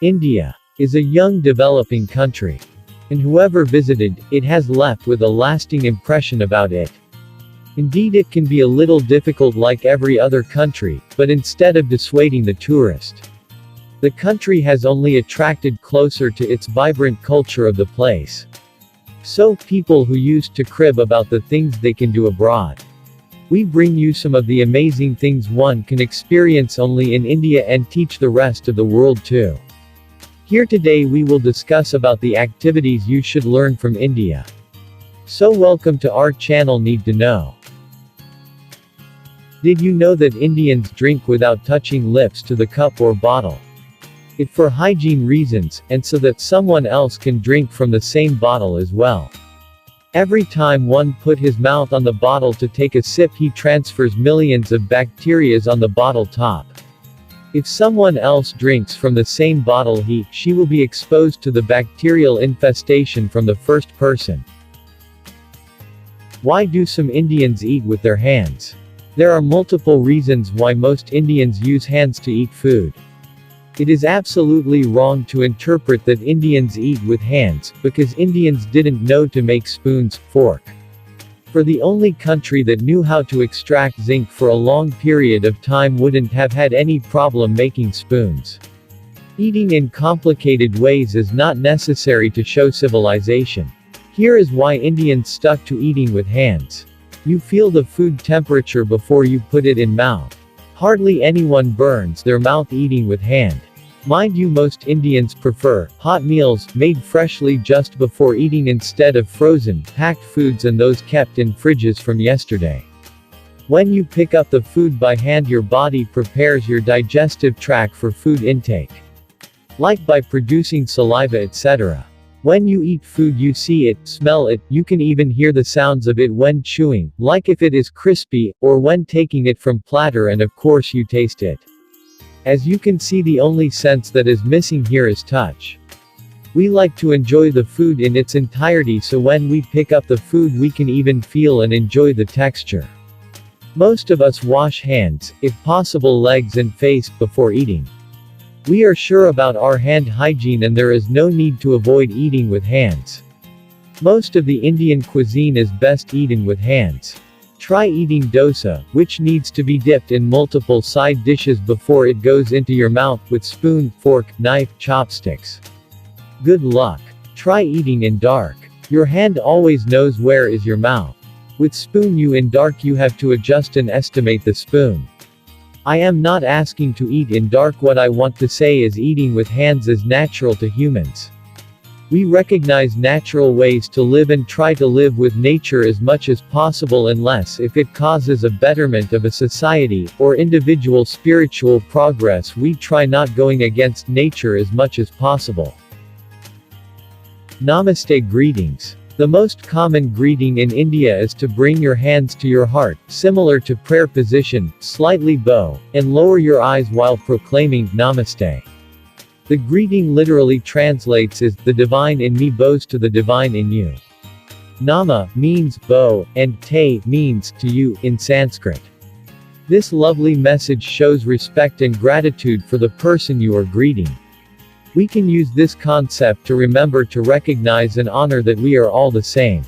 India is a young developing country, and whoever visited it has left with a lasting impression about it. Indeed, it can be a little difficult like every other country, but instead of dissuading the tourist, the country has only attracted closer to its vibrant culture of the place. So, people who used to crib about the things they can do abroad, we bring you some of the amazing things one can experience only in India and teach the rest of the world too. Here today we will discuss about the activities you should learn from India. So welcome to our channel Need to Know. Did you know that Indians drink without touching lips to the cup or bottle? It for hygiene reasons, and so that someone else can drink from the same bottle as well. Every time one put his mouth on the bottle to take a sip, he transfers millions of bacteria on the bottle top. If someone else drinks from the same bottle, she will be exposed to the bacterial infestation from the first person. Why do some Indians eat with their hands? There are multiple reasons why most Indians use hands to eat food. It is absolutely wrong to interpret that Indians eat with hands, because Indians didn't know to make spoons, fork. For the only country that knew how to extract zinc for a long period of time wouldn't have had any problem making spoons. Eating in complicated ways is not necessary to show civilization. Here is why Indians stuck to eating with hands. You feel the food temperature before you put it in mouth. Hardly anyone burns their mouth eating with hand. Mind you, most Indians prefer hot meals, made freshly just before eating instead of frozen, packed foods and those kept in fridges from yesterday. When you pick up the food by hand, your body prepares your digestive tract for food intake, like by producing saliva, etc. When you eat food, you see it, smell it, you can even hear the sounds of it when chewing, like if it is crispy, or when taking it from platter, and of course you taste it. As you can see, the only sense that is missing here is touch. We like to enjoy the food in its entirety, so when we pick up the food we can even feel and enjoy the texture. Most of us wash hands, if possible legs and face, before eating. We are sure about our hand hygiene and there is no need to avoid eating with hands. Most of the Indian cuisine is best eaten with hands. Try eating dosa, which needs to be dipped in multiple side dishes before it goes into your mouth, with spoon, fork, knife, chopsticks. Good luck. Try eating in dark. Your hand always knows where is your mouth. With spoon in dark you have to adjust and estimate the spoon. I am not asking to eat in dark. What I want to say is eating with hands is natural to humans. We recognize natural ways to live and try to live with nature as much as possible, unless if it causes a betterment of a society, or individual spiritual progress. We try not going against nature as much as possible. Namaste greetings. The most common greeting in India is to bring your hands to your heart, similar to prayer position, slightly bow, and lower your eyes while proclaiming Namaste. The greeting literally translates as, "The divine in me bows to the divine in you." Nama means bow, and te means to you in Sanskrit. This lovely message shows respect and gratitude for the person you are greeting. We can use this concept to remember to recognize and honor that we are all the same.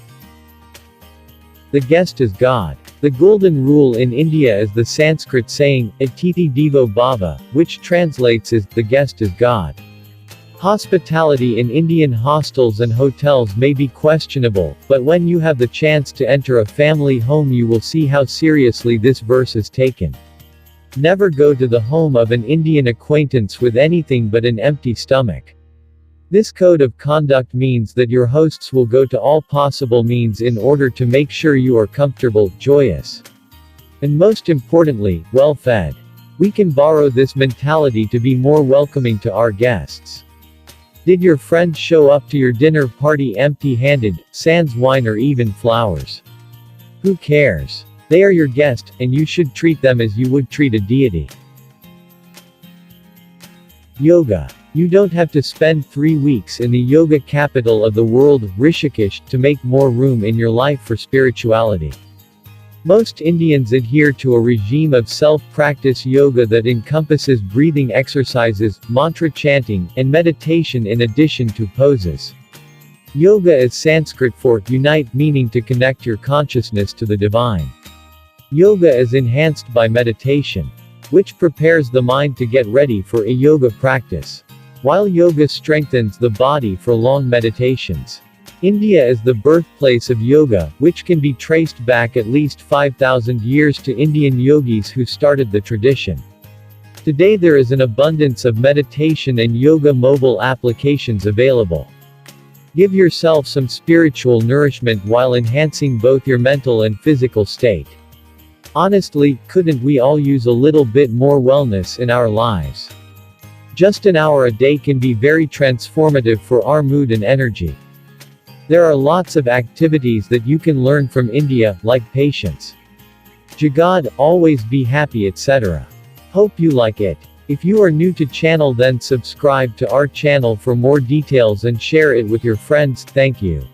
The guest is God. The golden rule in India is the Sanskrit saying, Atithi Devo Bhava, which translates as, the guest is God. Hospitality in Indian hostels and hotels may be questionable, but when you have the chance to enter a family home you will see how seriously this verse is taken. Never go to the home of an Indian acquaintance with anything but an empty stomach. This code of conduct means that your hosts will go to all possible means in order to make sure you are comfortable, joyous, and most importantly, well fed. We can borrow this mentality to be more welcoming to our guests. Did your friend show up to your dinner party empty-handed, sans wine or even flowers? Who cares? They are your guest, and you should treat them as you would treat a deity. Yoga. You don't have to spend 3 weeks in the yoga capital of the world, Rishikesh, to make more room in your life for spirituality. Most Indians adhere to a regime of self-practice yoga that encompasses breathing exercises, mantra chanting, and meditation in addition to poses. Yoga is Sanskrit for unite, meaning to connect your consciousness to the divine. Yoga is enhanced by meditation, which prepares the mind to get ready for a yoga practice, while yoga strengthens the body for long meditations. India is the birthplace of yoga, which can be traced back at least 5,000 years to Indian yogis who started the tradition. Today there is an abundance of meditation and yoga mobile applications available. Give yourself some spiritual nourishment while enhancing both your mental and physical state. Honestly, couldn't we all use a little bit more wellness in our lives? Just an hour a day can be very transformative for our mood and energy. There are lots of activities that you can learn from India, like patience, Jagad, always be happy, etc. Hope you like it. If you are new to channel, then subscribe to our channel for more details and share it with your friends. Thank you.